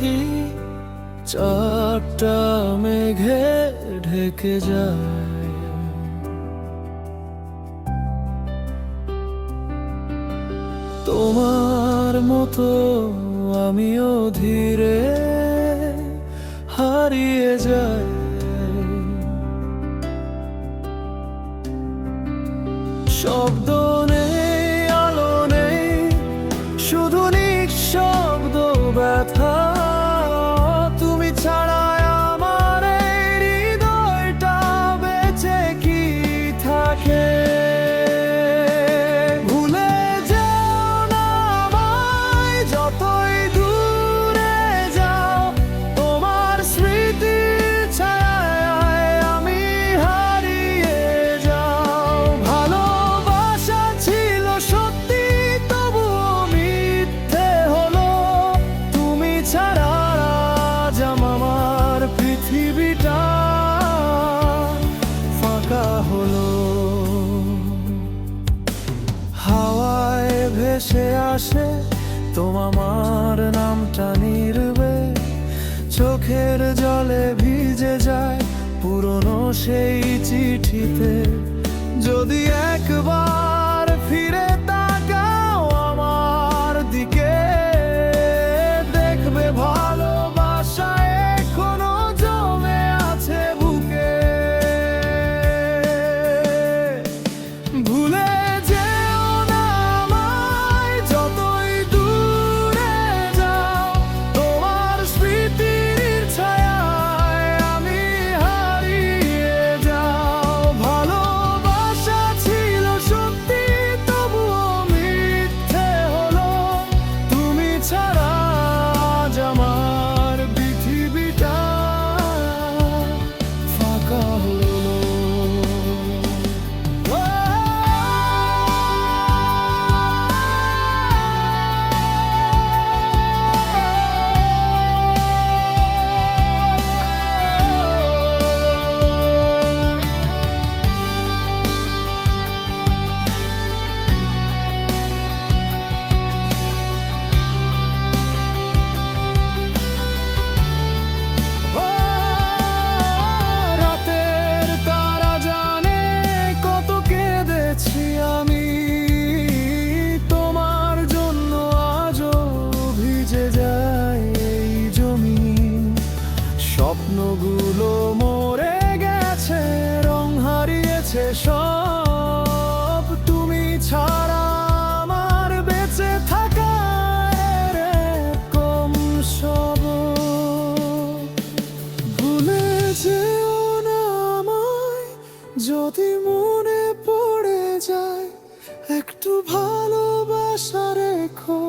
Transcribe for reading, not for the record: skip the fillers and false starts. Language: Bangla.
দেখি চারটা মেঘে ঢেকে যায়। তোমার মতো আমিও ধীরে হারিয়ে যাই। শব্দ নেই, আলো নেই, শুধু নিঃশব্দ ব্যথা। তুমি ছাড়া আমার এই হৃদয়টা বেঁচে কি থাকে? ভুলে যেও না আমায়, যতই দূরে যাও। তোমার স্মৃতির ছায়ায় আমি হারিয়ে যাও। ভালোবাসা ছিল সত্যি, তবুও মিথ্যে হলো। তুমি ছাড়া আজ আমার পৃথিবীটা ফাঁকা হলো। হাওয়ায় ভেসে আসে তোমার নামটা নীরবে, চোখের জলে ভিজে যায় পুরনো সেই চিঠিতে। যদি একবার ফিরে তাকাও আমার দিকে, দেখবে ভালোবাসা এখনো জমে আছে বুকে। ভুলে যেও না আমায়, যতই দূরে যাও। তোমার স্মৃতির ছায়ায় আমি হারিয়ে যাও। ভালোবাসা ছিল সত্যি, তবুও মিথ্যে হলো। তুমি ছাড়া আজ আমার পৃথিবীটা ফাঁকা হলো। রাতের তারা জানে কত কেঁদেছি আমি, তোমার জন্য আজও ভিজে যায় এই জমিন। স্বপ্নগুলো মরে গেছে, রং হারিয়েছে সব। তুমি ছাড়া আমার বেঁচে থাকার কম সব। ভুলে যেও না আমায়, যদি মনে পড়ে যায় একটু ভালোবাসা রেখো।